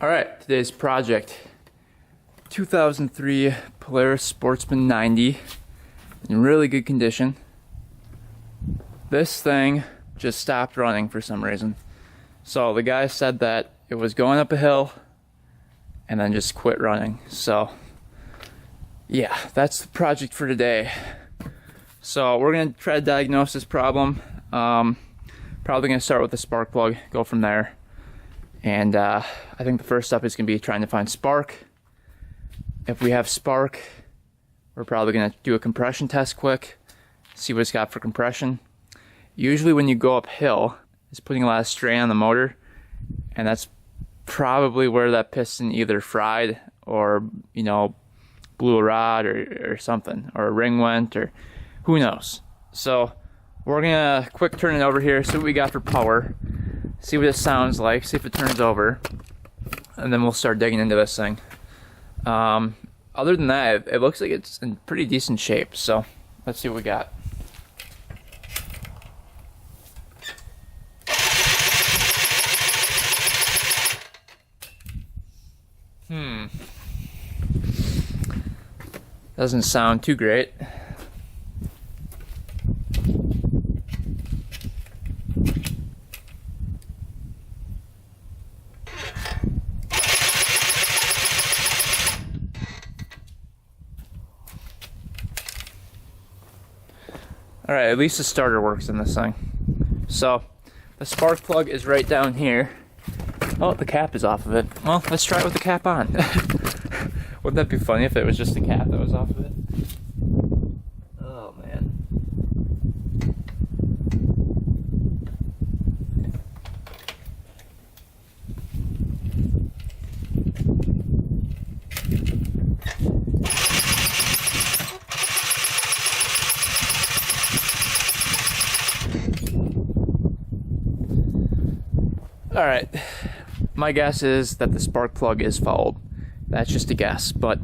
Alright, today's project. 2003 Polaris Sportsman 90 in really good condition. This thing just stopped running for some reason. So the guy said that it was going up a hill and then just quit running. So yeah, that's the project for today. So we're gonna try to diagnose this problem. Probably gonna start with the spark plug, go from there. And I think the first step is going to be trying to find spark. If we have spark, we're probably going to do a compression test quick, see what it's got for compression. Usually when you go uphill, it's putting a lot of strain on the motor, and that's probably where that piston either fried or, you know, blew a rod or something, or a ring went, or who knows. So we're going to quick turn it over here, see what we got for power. See what it sounds like, see if it turns over, and then we'll start digging into this thing. Other than that, it looks like it's in pretty decent shape, so let's see what we got. Doesn't sound too great. Alright, at least the starter works in this thing. So, the spark plug is right down here. Oh, the cap is off of it. Well, let's try it with the cap on. Wouldn't that be funny if it was just the cap that was off of it? Oh, man. Alright, my guess is that the spark plug is fouled. That's just a guess, but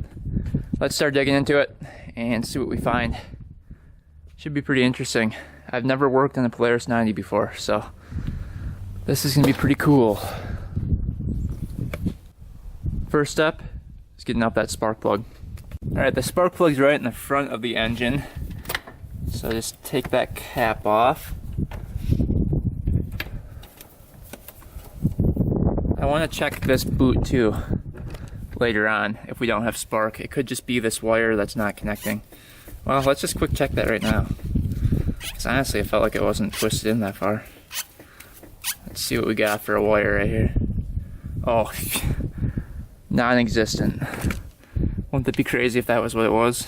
let's start digging into it and see what we find. Should be pretty interesting. I've never worked on a Polaris 90 before, so this is going to be pretty cool. First step is getting out that spark plug. Alright, the spark plug's right in the front of the engine, so just take that cap off. I want to check this boot too later on if we don't have spark. It could just be this wire that's not connecting. Well, let's just quick check that right now. Because honestly, I felt like it wasn't twisted in that far. Let's see what we got for a wire right here. Oh, non-existent. Wouldn't that be crazy if that was what it was?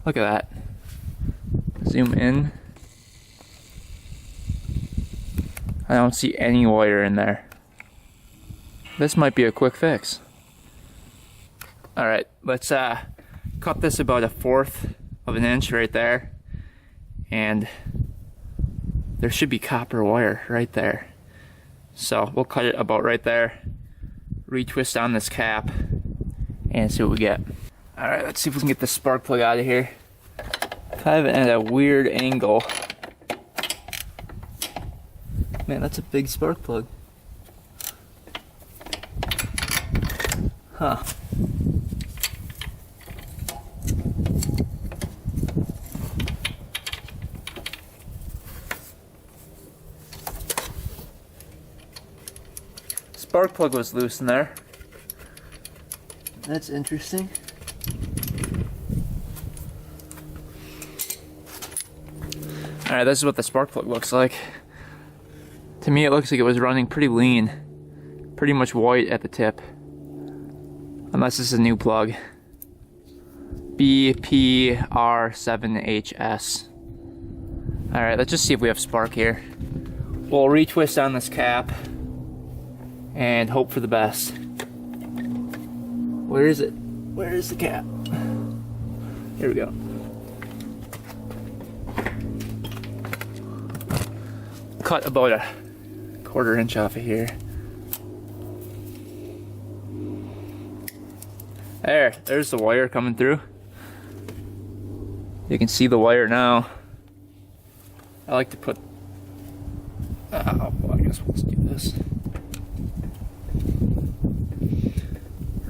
Look at that. Zoom in. I don't see any wire in there. This might be a quick fix. Alright, let's cut this about 1/4 of an inch right there. And there should be copper wire right there. So we'll cut it about right there. Retwist on this cap and see what we get. Alright, let's see if we can get the spark plug out of here. Kind of at a weird angle. Man, that's a big spark plug. Huh. Spark plug was loose in there. That's interesting. Alright, this is what the spark plug looks like. To me, it looks like it was running pretty lean. Pretty much white at the tip. Unless this is a new plug. BPR7HS. Alright, let's just see if we have spark here. We'll retwist on this cap and hope for the best. Where is it? Where is the cap? Here we go. Cut about a 1/4 inch off of here. There's the wire coming through. You can see the wire now. I like to put, well, I guess we'll just do this.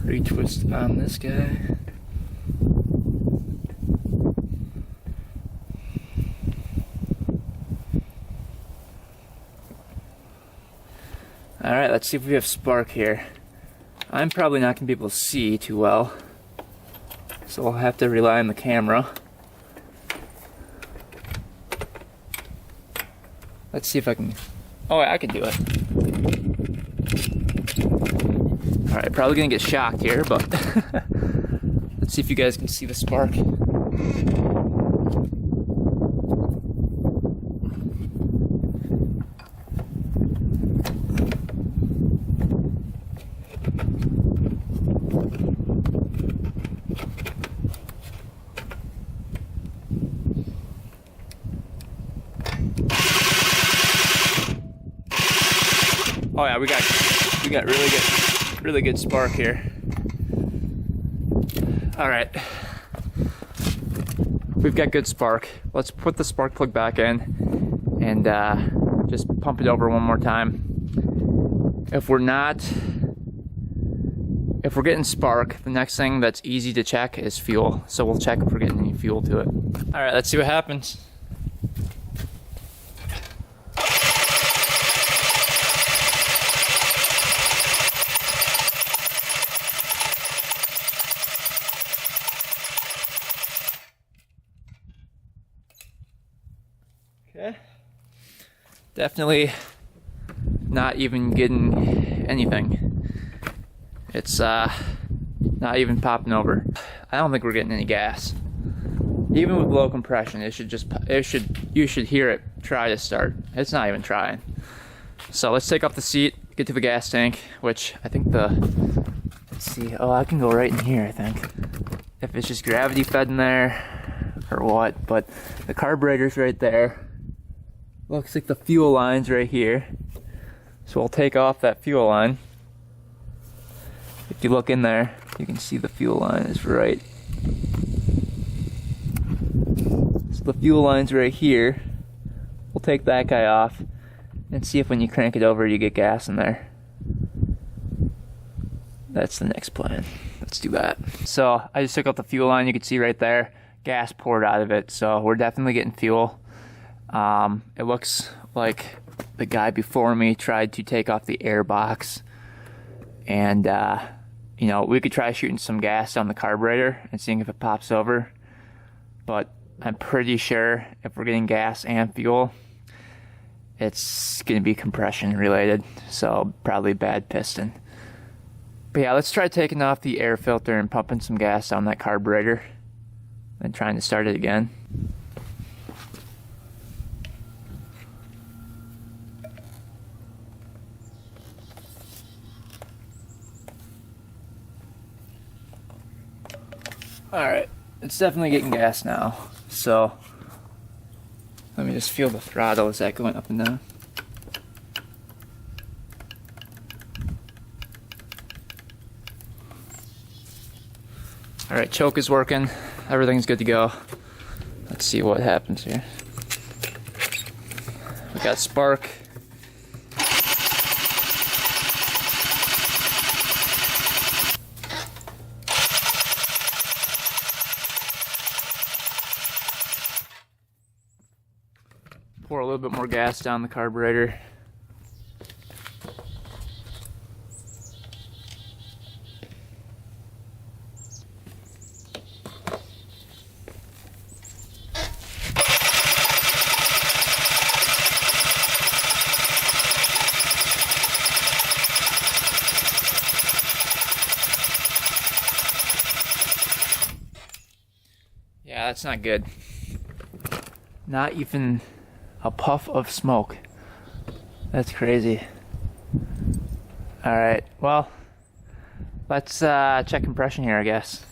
Retwist on this guy. Alright, let's see if we have spark here. I'm probably not going to be able to see too well, so I'll have to rely on the camera. Let's see if I can... Oh, I can do it. Alright, probably going to get shocked here, but let's see if you guys can see the spark. Oh yeah, we got really good spark here. All right, we've got good spark. Let's put the spark plug back in and just pump it over one more time. If we're getting spark, the next thing that's easy to check is fuel. So we'll check if we're getting any fuel to it. All right, let's see what happens. Okay, definitely not even getting anything. It's not even popping over. I don't think we're getting any gas. Even with low compression, you should hear it try to start. It's not even trying. So let's take off the seat, get to the gas tank, which I think let's see, oh, I can go right in here, I think. If it's just gravity fed in there or what, but the carburetor's right there. Looks like the fuel line's right here. So we'll take off that fuel line. If you look in there, you can see the fuel line is right. So the fuel line's right here. We'll take that guy off and see if when you crank it over you get gas in there. That's the next plan. Let's do that. So I just took out the fuel line, you can see right there. Gas poured out of it, so we're definitely getting fuel. It looks like the guy before me tried to take off the air box, and you know, we could try shooting some gas down the carburetor and seeing if it pops over, but I'm pretty sure if we're getting gas and fuel, it's gonna be compression related, so probably bad piston. But yeah, let's try taking off the air filter and pumping some gas down that carburetor and trying to start it again. Alright, it's definitely getting gas now, so let me just feel the throttle. Is that going up and down? Alright, choke is working, everything's good to go. Let's see what happens here. We got spark. Pour a little bit more gas down the carburetor. Yeah, that's not good. Not even a puff of smoke. That's crazy. Alright, well, let's check compression here, I guess.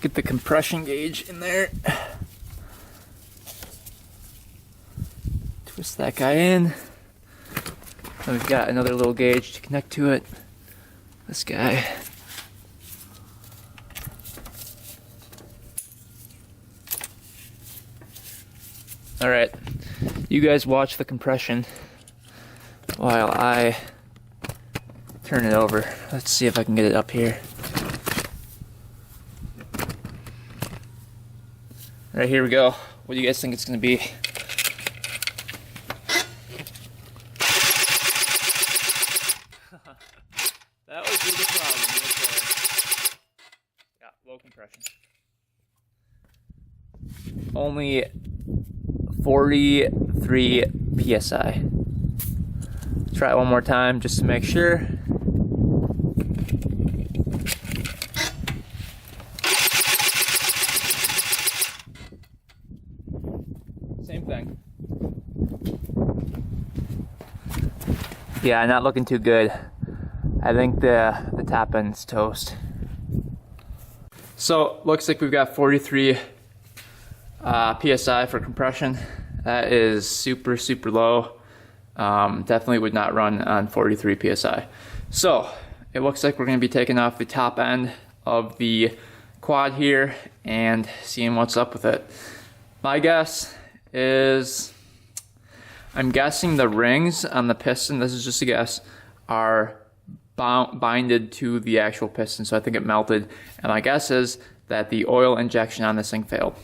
Get the compression gauge in there. Twist that guy in. Then we've got another little gauge to connect to it. This guy. Alright, you guys watch the compression while I turn it over. Let's see if I can get it up here. Right, here we go. What do you guys think it's going to be? That would be the problem right there. Yeah, low compression. Only 43 psi. Try it one more time just to make sure. Same thing. Yeah, not looking too good. I think the top end's toast. So looks like we've got 43 psi for compression. That is super low. Definitely would not run on 43 psi. So it looks like we're going to be taking off the top end of the quad here and seeing what's up with it. My guess is, I'm guessing the rings on the piston, this is just a guess, are binded to the actual piston, so I think it melted. And my guess is that the oil injection on this thing failed,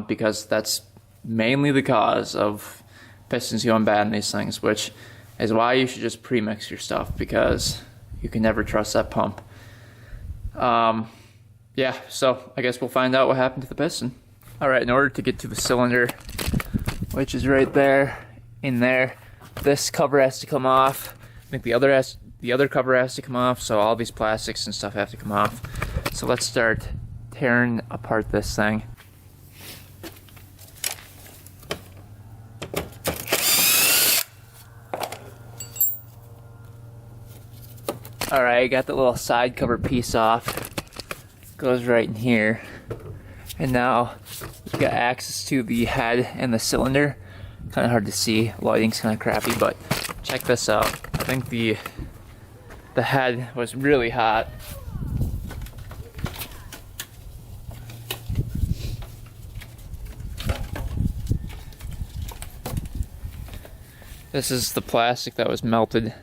because that's mainly the cause of pistons going bad in these things, which is why you should just pre-mix your stuff, because you can never trust that pump. Yeah, so I guess we'll find out what happened to the piston. Alright, in order to get to the cylinder, which is right there, in there, this cover has to come off. I think the other cover has to come off, so all these plastics and stuff have to come off. So let's start tearing apart this thing. Alright, I got the little side cover piece off. Goes right in here. And now we've got access to the head and the cylinder. Kind of hard to see, lighting's kind of crappy, but check this out. I think the head was really hot. This is the plastic that was melted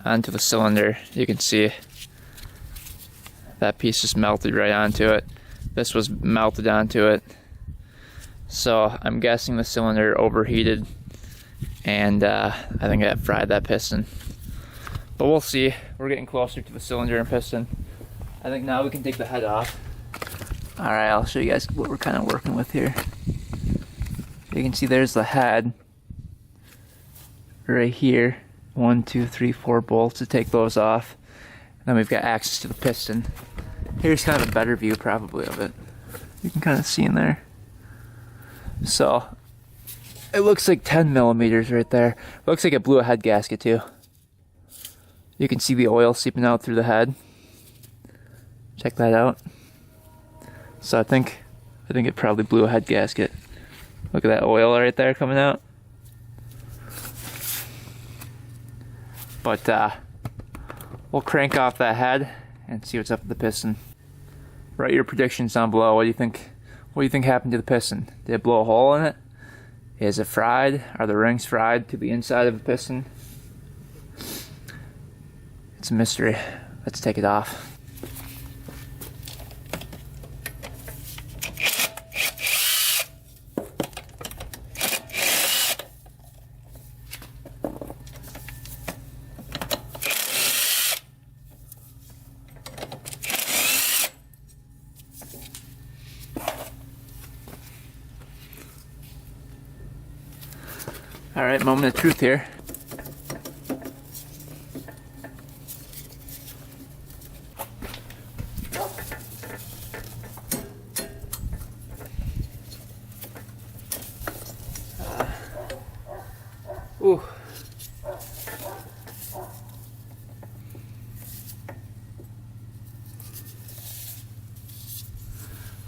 onto the cylinder. You can see that piece just melted right onto it. This was melted onto it. So I'm guessing the cylinder overheated, and I think that fried that piston. But we'll see. We're getting closer to the cylinder and piston. I think now we can take the head off. Alright, I'll show you guys what we're kind of working with here. You can see there's the head right here. 1, 2, 3, 4 bolts to take those off. And then we've got access to the piston. Here's kind of a better view probably of it. You can kind of see in there. So it looks like 10 millimeters right there. Looks like it blew a head gasket too. You can see the oil seeping out through the head. Check that out. So I think it probably blew a head gasket. Look at that oil right there coming out. But we'll crank off that head and see what's up with the piston. Write your predictions down below. What do you think? What do you think happened to the piston? Did it blow a hole in it? Is it fried? Are the rings fried to the inside of the piston? It's a mystery. Let's take it off. Alright, moment of truth here. Ooh.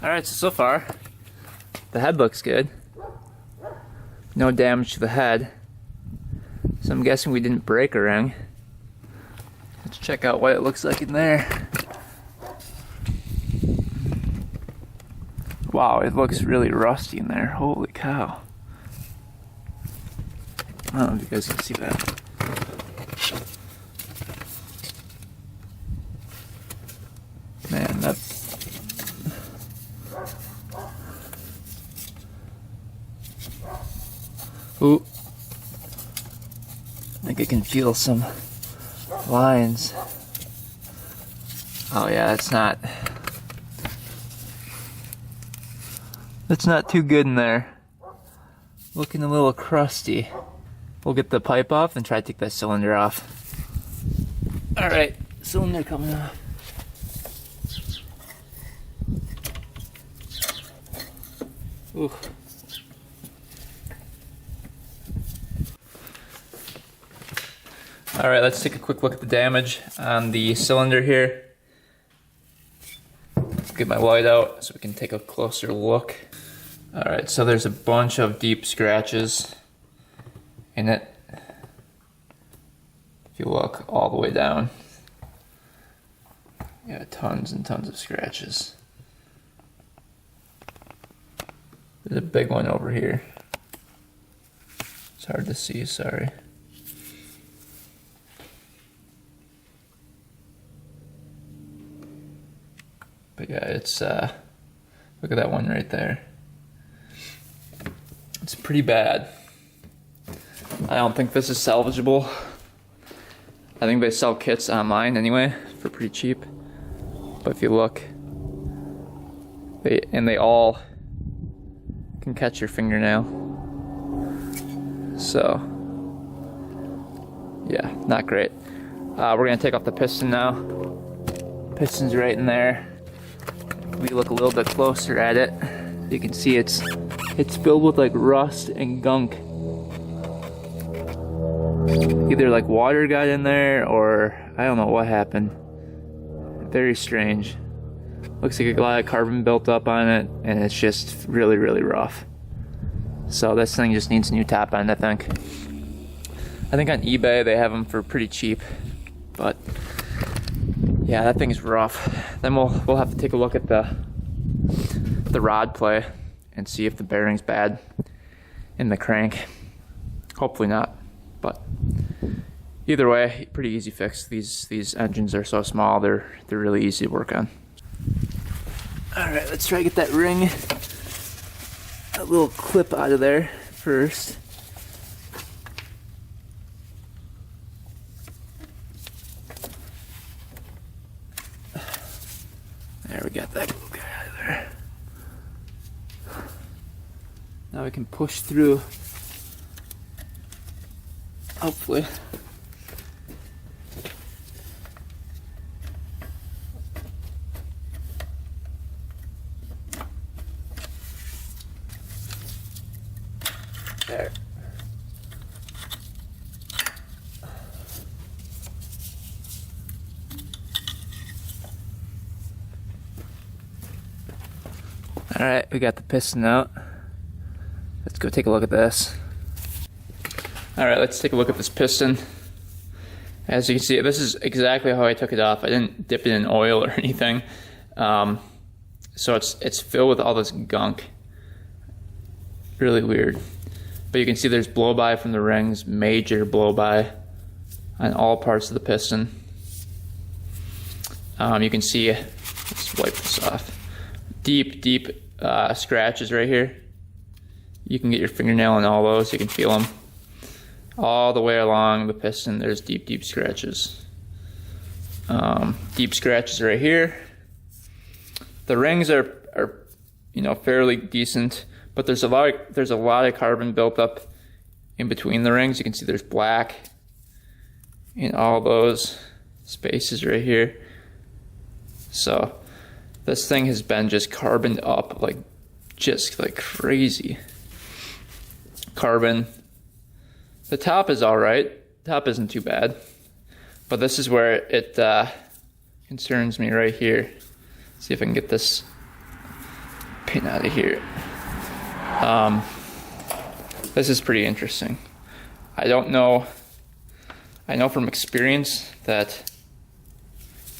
Alright, so far, the head looks good. No damage to the head. So I'm guessing we didn't break a ring. Let's check out what it looks like in there. Wow, it looks really rusty in there. Holy cow. I don't know if you guys can see that. Man, Ooh. I think I can feel some lines. Oh yeah, it's not too good in there. Looking a little crusty. We'll get the pipe off and try to take that cylinder off. Alright, cylinder coming off. Ooh. Alright, let's take a quick look at the damage on the cylinder here. Get my light out so we can take a closer look. Alright, so there's a bunch of deep scratches in it. If you look all the way down, you got tons and tons of scratches. There's a big one over here. It's hard to see, sorry. But yeah, it's, look at that one right there. It's pretty bad. I don't think this is salvageable. I think they sell kits online anyway for pretty cheap. But if you look, they all can catch your fingernail. So, yeah, not great. We're gonna take off the piston now. Piston's right in there. We look a little bit closer at it. You can see it's filled with like rust and gunk. Either like water got in there or I don't know what happened. Very strange. Looks like a lot of carbon built up on it and it's just really, really rough. So this thing just needs a new top end, I think. I think on eBay they have them for pretty cheap, but yeah, that thing's rough. Then we'll have to take a look at the rod play and see if the bearing's bad in the crank. Hopefully not, but either way, pretty easy fix. These engines are so small, they're really easy to work on. All right, let's try to get that ring, a little clip out of there first. There, we got that little guy out of there. Now we can push through, hopefully. There. Alright, we got the piston out. Let's go take a look at this. Alright, let's take a look at this piston. As you can see, this is exactly how I took it off. I didn't dip it in oil or anything. So it's filled with all this gunk. Really weird. But you can see there's blow-by from the rings, major blow-by on all parts of the piston. You can see, let's wipe this off. Deep scratches right here. You can get your fingernail on all those, you can feel them. All the way along the piston, there's deep scratches. Deep scratches right here. The rings are fairly decent, but there's a lot of carbon built up in between the rings. You can see there's black in all those spaces right here. So this thing has been just carboned up like crazy. Carbon. The top is all right. Top isn't too bad, but this is where it concerns me right here. See if I can get this pin out of here. This is pretty interesting. I don't know. I know from experience that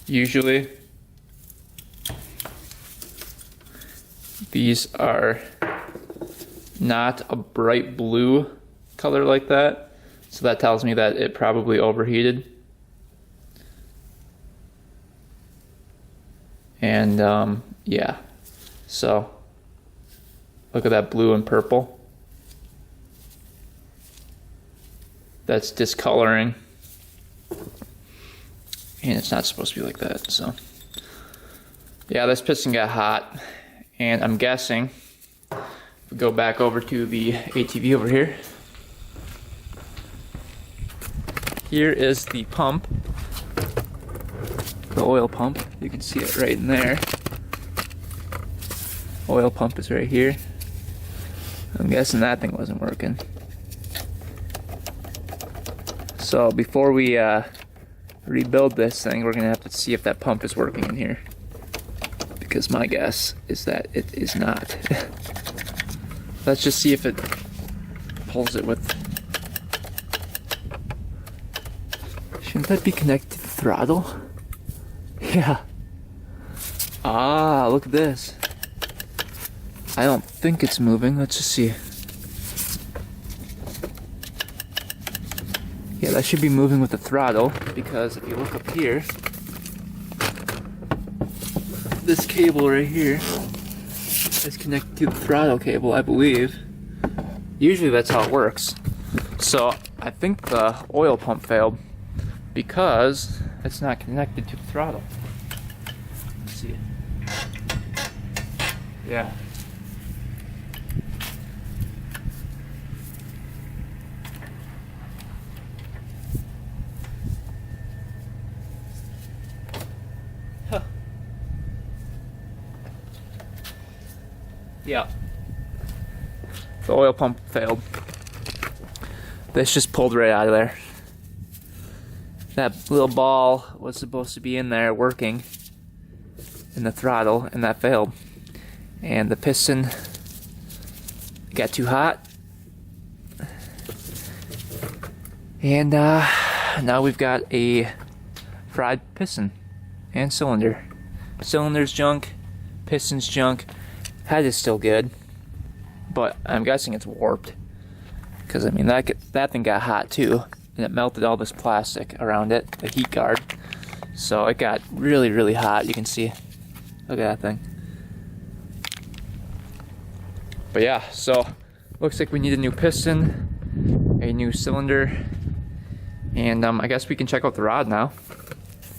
usually these are not a bright blue color like that, so that tells me that it probably overheated. And yeah, so look at that blue and purple. that's discoloring. And it's not supposed to be like that, so. Yeah, this piston got hot, and I'm guessing, if we go back over to the ATV over here. Here is the pump, the oil pump. You can see it right in there. Oil pump is right here. I'm guessing that thing wasn't working. So before we rebuild this thing, we're gonna have to see if that pump is working in here, because my guess is that it is not. Let's just see if it pulls it with. Shouldn't that be connected to the throttle? Yeah. Ah, look at this. I don't think it's moving. Let's just see. Yeah, that should be moving with the throttle, because if you look up here, this cable right here is connected to the throttle cable, I believe. Usually that's how it works. So I think the oil pump failed because it's not connected to the throttle. Let's see. Yeah. Huh. Yeah. The oil pump failed. This just pulled right out of there. That little ball was supposed to be in there working in the throttle, and that failed. And the piston got too hot. And now we've got a fried piston and cylinder. Cylinder's junk, piston's junk. Head is still good, but I'm guessing it's warped. Because I mean that thing got hot too, and it melted all this plastic around it, the heat guard. So it got really, really hot. You can see. Look at that thing. But yeah, so looks like we need a new piston, a new cylinder, and I guess we can check out the rod now.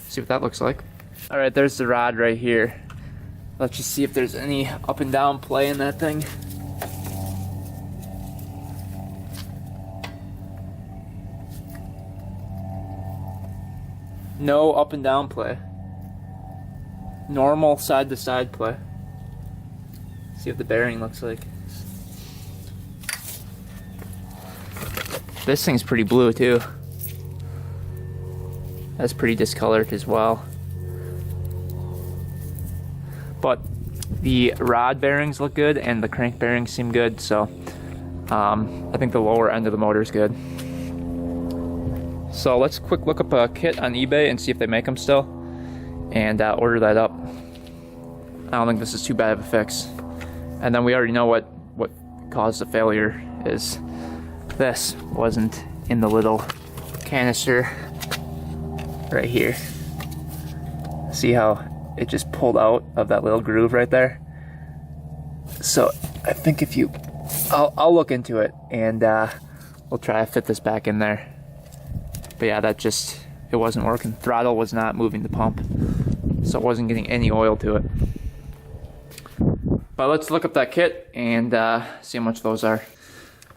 See what that looks like. All right, there's the rod right here. Let's just see if there's any up and down play in that thing. No up and down play. Normal side to side play. See what the bearing looks like. This thing's pretty blue too. That's pretty discolored as well. But the rod bearings look good and the crank bearings seem good, so I think the lower end of the motor is good. So let's quick look up a kit on eBay and see if they make them still, and order that up. I don't think this is too bad of a fix. And then we already know what caused the failure is this wasn't in the little canister right here. See how it just pulled out of that little groove right there? So I think if you, I'll look into it, and we'll try to fit this back in there. But yeah, it wasn't working. Throttle was not moving the pump, so it wasn't getting any oil to it. But let's look up that kit and see how much those are.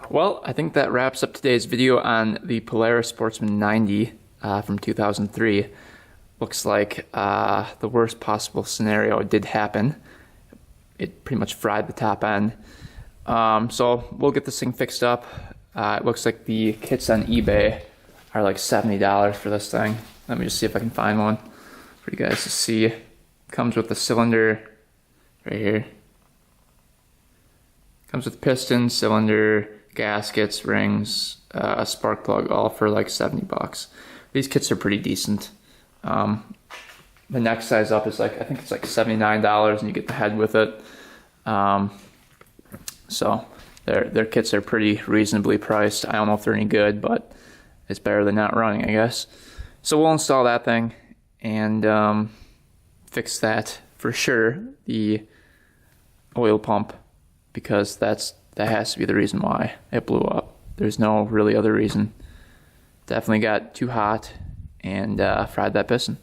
Well, I think that wraps up today's video on the Polaris Sportsman 90 from 2003. Looks like the worst possible scenario did happen. It pretty much fried the top end. So we'll get this thing fixed up. It looks like the kits on eBay are like $70 for this thing. Let me just see if I can find one for you guys to see. Comes with the cylinder right here. Comes with piston, cylinder, gaskets, rings, a spark plug, all for like 70 bucks. These kits are pretty decent. The next size up is like, I think it's like $79, and you get the head with it. So their kits are pretty reasonably priced. I don't know if they're any good, but it's better than not running, I guess. So we'll install that thing and fix that for sure, the oil pump, because that has to be the reason why it blew up. There's no really other reason. definitely got too hot and fried that piston.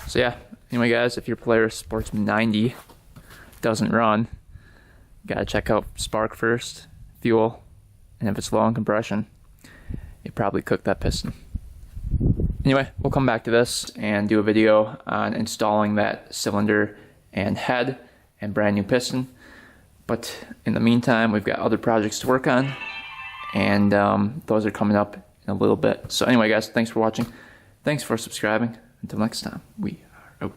So yeah, anyway guys, if your Polaris Sportsman 90 doesn't run, gotta check out spark first, fuel, and if it's low on compression, it probably cooked that piston. Anyway, we'll come back to this and do a video on installing that cylinder and head and brand new piston. But in the meantime, we've got other projects to work on, and those are coming up in a little bit. So anyway guys, thanks for watching. Thanks for subscribing. Until next time, we are out.